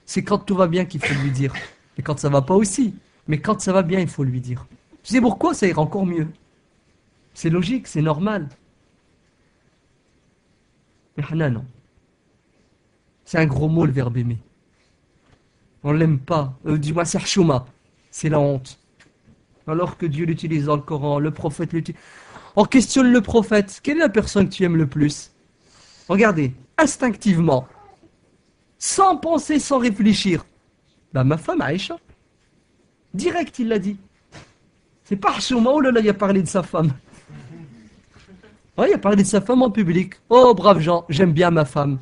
C'est quand tout va bien qu'il faut lui dire. Et quand ça va pas aussi. Mais quand ça va bien, il faut lui dire. Tu sais pourquoi? Ça ira encore mieux. C'est logique, c'est normal. Mais Hana, non. C'est un gros mot, le verbe aimer. On l'aime pas. Du moins, c'est chouma. C'est la honte. Alors que Dieu l'utilise dans le Coran, le prophète l'utilise. On questionne le prophète. Quelle est la personne que tu aimes le plus? Regardez, instinctivement, sans penser, sans réfléchir. Bah, ma femme, Aïcha. Direct, il l'a dit. C'est pas Chouma, oh là là, il a parlé de sa femme. Ouais, il a parlé de sa femme en public. Oh, braves gens, j'aime bien ma femme.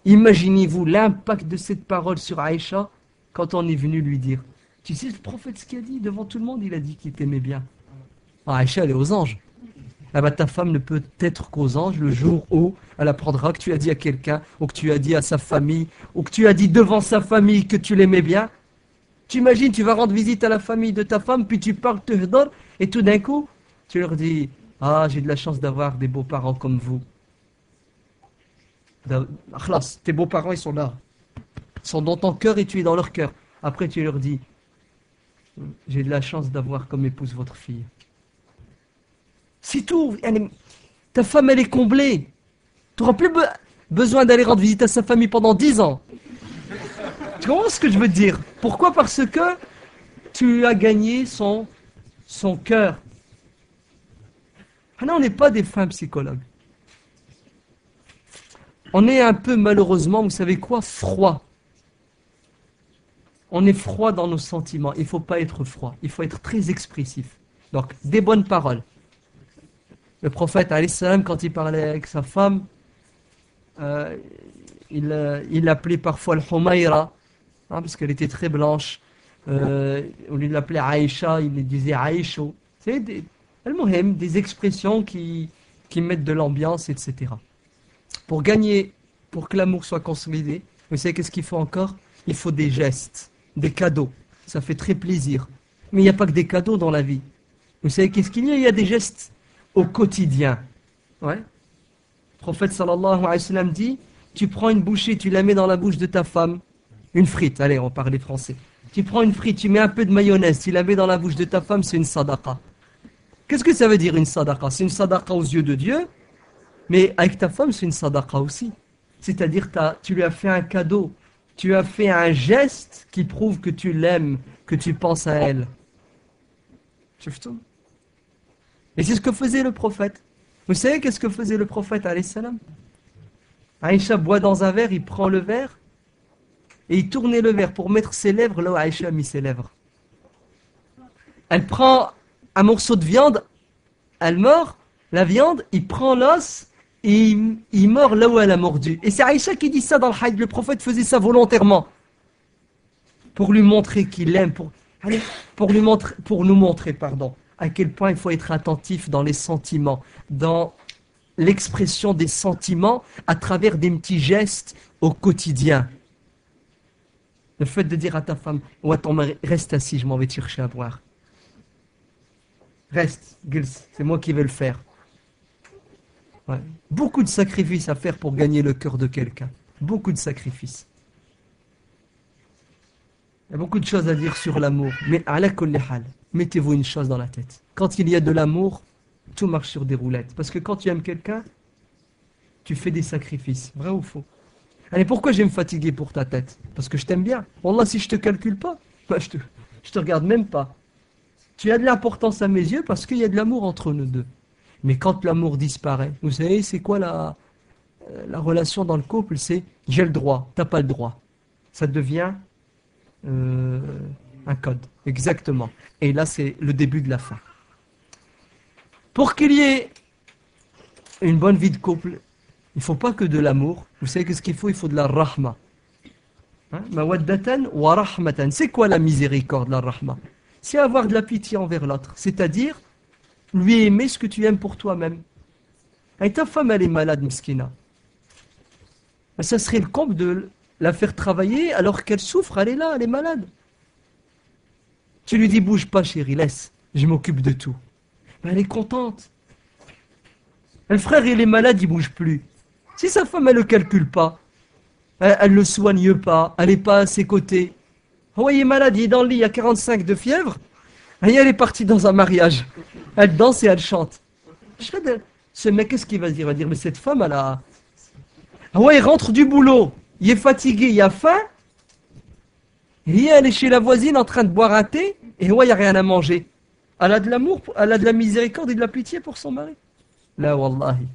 Imaginez-vous l'impact de cette parole sur Aïcha quand on est venu lui dire. Tu sais, le prophète, ce qu'il a dit devant tout le monde, il a dit qu'il t'aimait bien. Ah, Aïcha, elle est aux anges. Ah bah, ta femme ne peut être qu'aux anges le jour où elle apprendra que tu as dit à quelqu'un, ou que tu as dit à sa famille, ou que tu as dit devant sa famille que tu l'aimais bien. Tu imagines, tu vas rendre visite à la famille de ta femme, puis tu parles, te donnes, et tout d'un coup, tu leur dis, ah, j'ai de la chance d'avoir des beaux-parents comme vous. Akhlas, tes beaux-parents, ils sont là. Ils sont dans ton cœur et tu es dans leur cœur. Après, tu leur dis, j'ai de la chance d'avoir comme épouse votre fille. C'est tout. Ta femme, elle est comblée. Tu n'auras plus besoin d'aller rendre visite à sa famille pendant 10 ans. Tu comprends ce que je veux dire? Pourquoi? Parce que tu as gagné son cœur. Ah non, on n'est pas des fins psychologues. On est un peu, malheureusement, vous savez quoi? Froid. On est froid dans nos sentiments. Il ne faut pas être froid. Il faut être très expressif. Donc, des bonnes paroles. Le prophète, alayhi salam, quand il parlait avec sa femme, il l'appelait parfois le Humayra, hein, parce qu'elle était très blanche. Au lieu de l'appeler Aïcha, il disait Aïcho. C'est des expressions qui mettent de l'ambiance, etc. Pour gagner, pour que l'amour soit consolidé, vous savez qu'est-ce qu'il faut encore? Il faut des gestes, des cadeaux. Ça fait très plaisir. Mais il n'y a pas que des cadeaux dans la vie. Vous savez qu'est-ce qu'il y a? Il y a des gestes au quotidien. Ouais. Le prophète sallallahu alayhi wa sallam dit, tu prends une bouchée, tu la mets dans la bouche de ta femme, une frite, allez, on parlait français. Tu prends une frite, tu mets un peu de mayonnaise, tu la mets dans la bouche de ta femme, c'est une sadaqa. Qu'est-ce que ça veut dire une sadaqa? C'est une sadaqa aux yeux de Dieu, mais avec ta femme, c'est une sadaqa aussi. C'est-à-dire, tu lui as fait un cadeau, tu as fait un geste qui prouve que tu l'aimes, que tu penses à elle. Tu vois tout? Et c'est ce que faisait le prophète. Vous savez qu'est-ce que faisait le prophète, alayhi salam? Aïcha boit dans un verre, il prend le verre, et il tournait le verre pour mettre ses lèvres là où Aïcha a mis ses lèvres. Elle prend un morceau de viande, elle mord la viande, il prend l'os, et il mord là où elle a mordu. Et c'est Aïcha qui dit ça dans le hadith. Le prophète faisait ça volontairement. Pour lui montrer qu'il aime, pour nous montrer, à quel point il faut être attentif dans les sentiments, dans l'expression des sentiments à travers des petits gestes au quotidien. Le fait de dire à ta femme, ou à ton mari, reste assis, je m'en vais te chercher à boire. Reste, c'est moi qui vais le faire. Ouais. Beaucoup de sacrifices à faire pour gagner le cœur de quelqu'un. Beaucoup de sacrifices. Il y a beaucoup de choses à dire sur l'amour. Mais ala kulli hal, mettez-vous une chose dans la tête. Quand il y a de l'amour, tout marche sur des roulettes. Parce que quand tu aimes quelqu'un, tu fais des sacrifices. Vrai ou faux? Allez, pourquoi je vais me fatiguer pour ta tête? Parce que je t'aime bien. Wallah, si je te calcule pas, bah, je te regarde même pas. Tu as de l'importance à mes yeux parce qu'il y a de l'amour entre nous deux. Mais quand l'amour disparaît, vous savez, c'est quoi la relation dans le couple? C'est j'ai le droit, t'as pas le droit. Ça devient un code. Exactement. Et là, c'est le début de la fin. Pour qu'il y ait une bonne vie de couple, il ne faut pas que de l'amour. Vous savez qu'est-ce qu'il faut? Il faut de la rahma. Mawaddatan wa rahmatan. C'est quoi la miséricorde, la rahma? C'est avoir de la pitié envers l'autre. C'est-à-dire, lui aimer ce que tu aimes pour toi-même. Et ta femme, elle est malade, miskina. Ça serait le comble de la faire travailler alors qu'elle souffre, elle est là, elle est malade. Tu lui dis, bouge pas chérie, laisse, je m'occupe de tout. Ben, elle est contente. Le frère, il est malade, il bouge plus. Si sa femme, elle ne le calcule pas, elle le soigne pas, elle n'est pas à ses côtés. Oh, il est malade, il est dans le lit, il y a 45 de fièvre. Et elle est partie dans un mariage. Elle danse et elle chante. Ce mec, qu'est-ce qu'il va dire? Il va dire, mais cette femme, elle a... Ah ouais, il rentre du boulot, il est fatigué, il a faim. Et elle est chez la voisine en train de boire un thé. Et ouais, il n'y a rien à manger. Elle a de l'amour, elle a de la miséricorde et de la pitié pour son mari. Là, wallahi.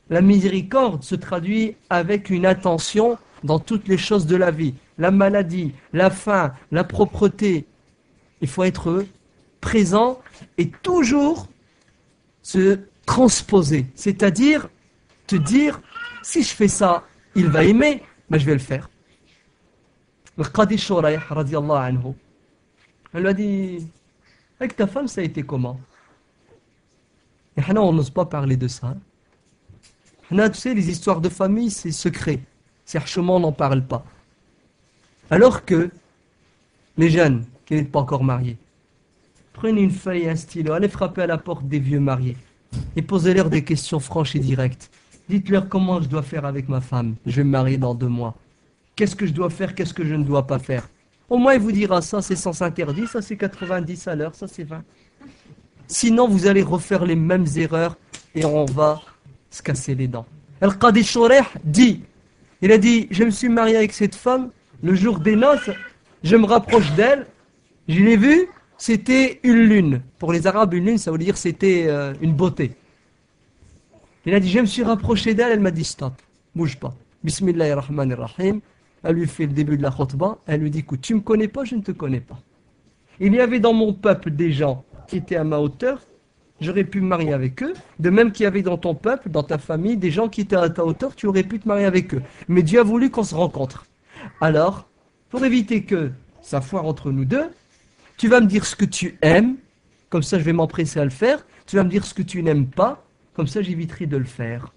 La miséricorde se traduit avec une attention dans toutes les choses de la vie. La maladie, la faim, la propreté. Il faut être présent et toujours se transposer. C'est-à-dire te dire, si je fais ça, il va aimer, mais je vais le faire. Le Qadi Shuraih, radiallahu anhu, elle lui a dit, avec ta femme, ça a été comment? Et Hana, on n'ose pas parler de ça. Hana, tu sais, les histoires de famille, c'est secret. C'est hachement, on n'en parle pas. Alors que les jeunes qui n'êtes pas encore mariés, prenez une feuille et un stylo, allez frapper à la porte des vieux mariés et posez-leur des questions franches et directes. Dites-leur comment je dois faire avec ma femme. Je vais me marier dans 2 mois. Qu'est-ce que je dois faire, qu'est-ce que je ne dois pas faire. Au moins, il vous dira ça, c'est sens interdit, ça c'est 90 à l'heure, ça c'est 20. Sinon, vous allez refaire les mêmes erreurs et on va se casser les dents. Al-Qadi Shuraih dit, il a dit, je me suis marié avec cette femme, le jour des noces, je me rapproche d'elle, je l'ai vue, c'était une lune. Pour les Arabes, une lune, ça veut dire c'était une beauté. Il a dit, je me suis rapproché d'elle, elle m'a dit stop, bouge pas. Bismillahirrahmanirrahim. Elle lui fait le début de la khutbah, elle lui dit, écoute, tu me connais pas, je ne te connais pas. Il y avait dans mon peuple des gens qui étaient à ma hauteur, j'aurais pu me marier avec eux. De même qu'il y avait dans ton peuple, dans ta famille, des gens qui étaient à ta hauteur, tu aurais pu te marier avec eux. Mais Dieu a voulu qu'on se rencontre. Alors, pour éviter que ça foire entre nous deux, tu vas me dire ce que tu aimes, comme ça je vais m'empresser à le faire. Tu vas me dire ce que tu n'aimes pas, comme ça j'éviterai de le faire.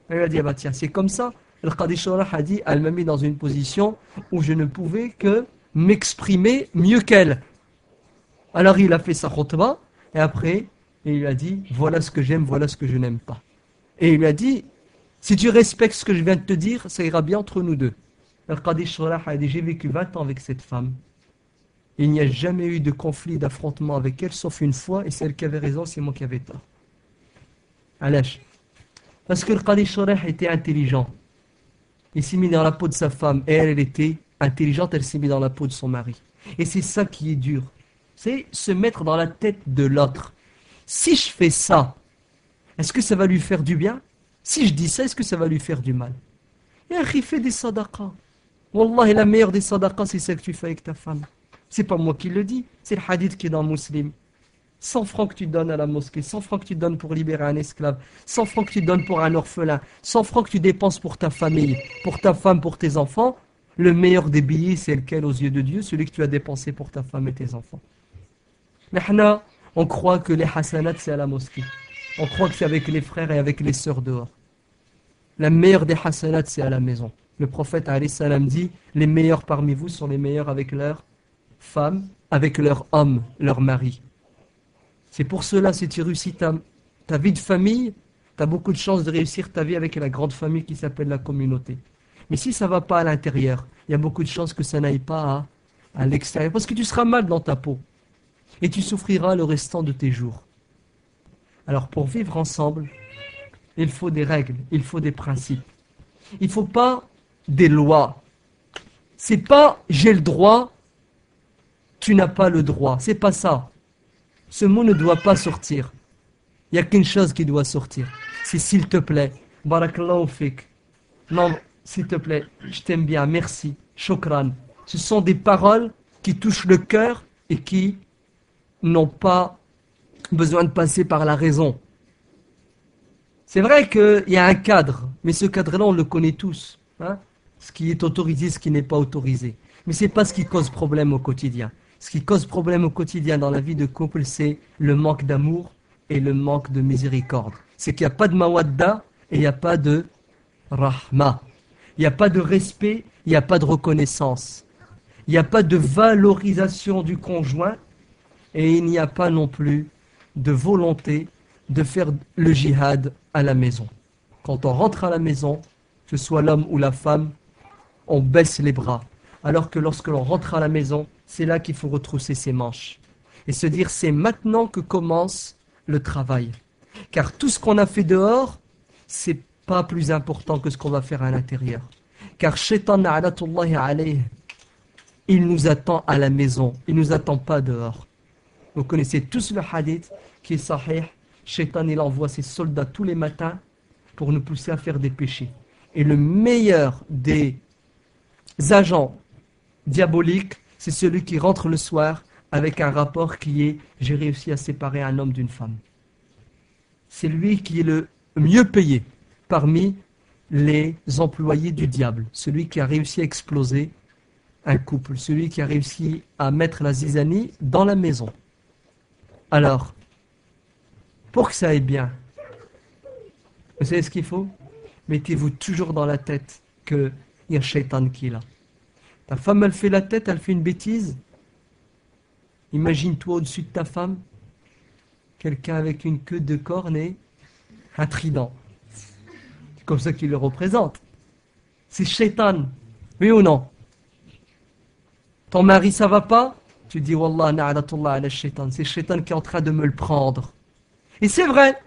Elle a dit, ah bah tiens, c'est comme ça. Le Qadi Shuraih a dit, elle m'a mis dans une position où je ne pouvais que m'exprimer mieux qu'elle. Alors il a fait sa khutbah, et après, il lui a dit, voilà ce que j'aime, voilà ce que je n'aime pas. Et il lui a dit, si tu respectes ce que je viens de te dire, ça ira bien entre nous deux. Le Qadi Shuraih a dit, j'ai vécu 20 ans avec cette femme. Il n'y a jamais eu de conflit, d'affrontement avec elle, sauf une fois, et celle qui avait raison, c'est moi qui avais tort. Alash. Parce que le Qadi Shuraih était intelligent. Il s'est mis dans la peau de sa femme, et elle était intelligente, elle s'est mis dans la peau de son mari. Et c'est ça qui est dur. C'est se mettre dans la tête de l'autre. Si je fais ça, est-ce que ça va lui faire du bien? Si je dis ça, est-ce que ça va lui faire du mal? Et il fait des sadaqas. Wallah, la meilleure des sadaqas, c'est celle que tu fais avec ta femme. C'est pas moi qui le dis, c'est le hadith qui est dans Muslim. 100 francs que tu donnes à la mosquée, 100 francs que tu donnes pour libérer un esclave, 100 francs que tu donnes pour un orphelin, 100 francs que tu dépenses pour ta famille, pour ta femme, pour tes enfants, le meilleur des billets, c'est lequel aux yeux de Dieu? Celui que tu as dépensé pour ta femme et tes enfants. Mais on croit que les hasanats, c'est à la mosquée. On croit que c'est avec les frères et avec les sœurs dehors. La meilleure des hasanats, c'est à la maison. Le prophète alayhi salam dit, les meilleurs parmi vous sont les meilleurs avec leurs femmes, avec leurs hommes, leurs maris. C'est pour cela, si tu réussis ta vie de famille, tu as beaucoup de chances de réussir ta vie avec la grande famille qui s'appelle la communauté. Mais si ça ne va pas à l'intérieur, il y a beaucoup de chances que ça n'aille pas à l'extérieur. Parce que tu seras mal dans ta peau. Et tu souffriras le restant de tes jours. Alors pour vivre ensemble, il faut des règles, il faut des principes. Il ne faut pas des lois. C'est pas j'ai le droit, tu n'as pas le droit. C'est pas ça. Ce mot ne doit pas sortir. Il n'y a qu'une chose qui doit sortir. C'est s'il te plaît. Barakallahu fik. Non, s'il te plaît, je t'aime bien, merci. Shukran. Ce sont des paroles qui touchent le cœur et qui n'ont pas besoin de passer par la raison. C'est vrai qu'il y a un cadre, mais ce cadre-là, on le connaît tous. Hein? Ce qui est autorisé, ce qui n'est pas autorisé. Mais ce n'est pas ce qui cause problème au quotidien. Ce qui cause problème au quotidien dans la vie de couple, c'est le manque d'amour et le manque de miséricorde. C'est qu'il n'y a pas de mawadda et il n'y a pas de rahma. Il n'y a pas de respect, il n'y a pas de reconnaissance. Il n'y a pas de valorisation du conjoint et il n'y a pas non plus de volonté de faire le djihad à la maison. Quand on rentre à la maison, que ce soit l'homme ou la femme, on baisse les bras. Alors que lorsque l'on rentre à la maison, c'est là qu'il faut retrousser ses manches. Et se dire, c'est maintenant que commence le travail. Car tout ce qu'on a fait dehors, c'est pas plus important que ce qu'on va faire à l'intérieur. Car Shaitan, na'latullahi alayhi, il nous attend à la maison, il nous attend pas dehors. Vous connaissez tous le hadith qui est sahih. Shaitan, il envoie ses soldats tous les matins pour nous pousser à faire des péchés. Et le meilleur des agents diaboliques, c'est celui qui rentre le soir avec un rapport qui est « j'ai réussi à séparer un homme d'une femme ». C'est lui qui est le mieux payé parmi les employés du diable. Celui qui a réussi à exploser un couple. Celui qui a réussi à mettre la zizanie dans la maison. Alors, pour que ça aille bien, vous savez ce qu'il faut? Mettez-vous toujours dans la tête qu'il y a Shaitan qui est là. Ta femme, elle fait la tête, elle fait une bêtise. Imagine-toi au-dessus de ta femme, quelqu'un avec une queue de corne et un trident. C'est comme ça qu'il le représente. C'est Shaitan. Oui ou non? Ton mari, ça va pas? Tu dis, Wallah, na'adatullah ala Shaitan. C'est Shaitan qui est en train de me le prendre. Et c'est vrai.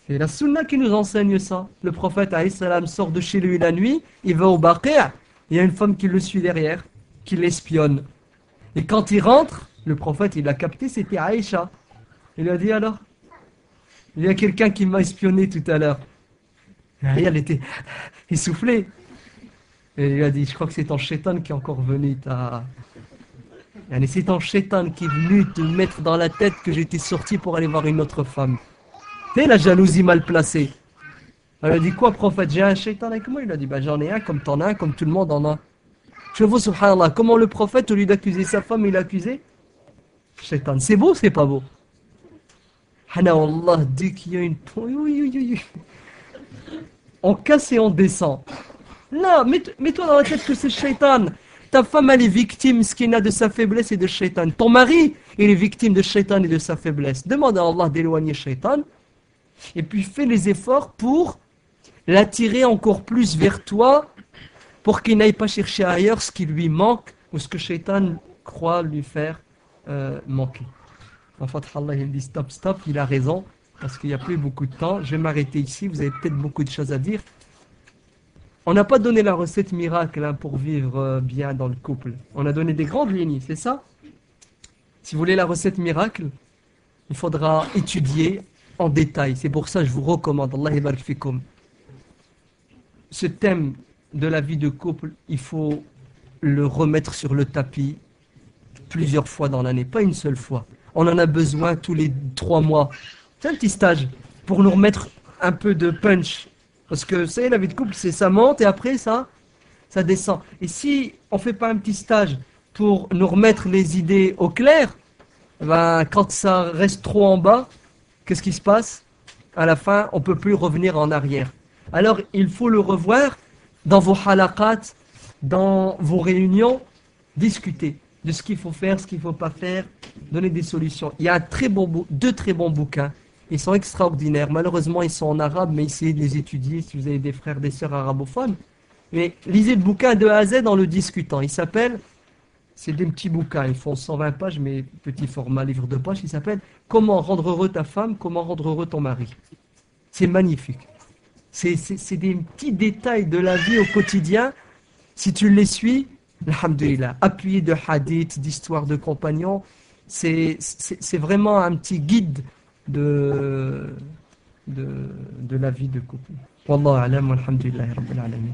C'est la sunna qui nous enseigne ça. Le prophète, alayhi salam, sort de chez lui la nuit, il va au Baqi', il y a une femme qui le suit derrière, qui l'espionne. Et quand il rentre, le prophète, il a capté, c'était Aïcha. Il lui a dit alors, il y a quelqu'un qui m'a espionné tout à l'heure. Et elle était essoufflée. Et il lui a dit, je crois que c'est ton Shaitan qui est encore venu. C'est ton Shaitan qui est venu te mettre dans la tête que j'étais sorti pour aller voir une autre femme. C'est la jalousie mal placée. Elle a dit, quoi prophète, j'ai un Shaitan avec moi? Il a dit, j'en ai un comme t'en as un, comme tout le monde en a. Je vois, subhanallah, comment le prophète, au lieu d'accuser sa femme, il a accusé Shaitan. C'est beau, c'est pas beau? Hana Allah, dès qu'il y a une... On casse et on descend. Là, mets-toi dans la tête que c'est Shaitan. Ta femme, elle est victime, ce qu'il a de sa faiblesse et de Shaitan. Ton mari, il est victime de Shaitan et de sa faiblesse. Demande à Allah d'éloigner Shaitan. Et puis fais les efforts pour l'attirer encore plus vers toi, pour qu'il n'aille pas chercher ailleurs ce qui lui manque ou ce que Shaitan croit lui faire manquer. En fait, Allah il dit stop, stop, il a raison, parce qu'il n'y a plus beaucoup de temps. Je vais m'arrêter ici, vous avez peut-être beaucoup de choses à dire. On n'a pas donné la recette miracle pour vivre bien dans le couple. On a donné des grandes lignes, c'est ça? Si vous voulez la recette miracle, il faudra étudier en détail. C'est pour ça que je vous recommande, Allah yabarak fikoum. Ce thème de la vie de couple, il faut le remettre sur le tapis plusieurs fois dans l'année, pas une seule fois. On en a besoin tous les 3 mois. C'est un petit stage pour nous remettre un peu de punch. Parce que, vous savez, la vie de couple, c'est ça monte et après, ça descend. Et si on ne fait pas un petit stage pour nous remettre les idées au clair, quand ça reste trop en bas, qu'est-ce qui se passe? À la fin, on ne peut plus revenir en arrière. Alors, il faut le revoir dans vos halaqat, dans vos réunions, discuter de ce qu'il faut faire, ce qu'il ne faut pas faire, donner des solutions. Il y a deux très bons bouquins. Ils sont extraordinaires. Malheureusement, ils sont en arabe, mais essayez de les étudier si vous avez des frères, des sœurs arabophones. Mais lisez le bouquin de A à Z en le discutant. Il s'appelle, c'est des petits bouquins, ils font 120 pages, mais petit format livre de poche. Il s'appelle « Comment rendre heureux ta femme, comment rendre heureux ton mari ». C'est magnifique. C'est des petits détails de la vie au quotidien. Si tu les suis, alhamdoulilah, appuyé de hadiths, d'histoires de compagnons, c'est vraiment un petit guide de la vie de couple. Wallahu a'lam, walhamdulillahi rabbil alamin.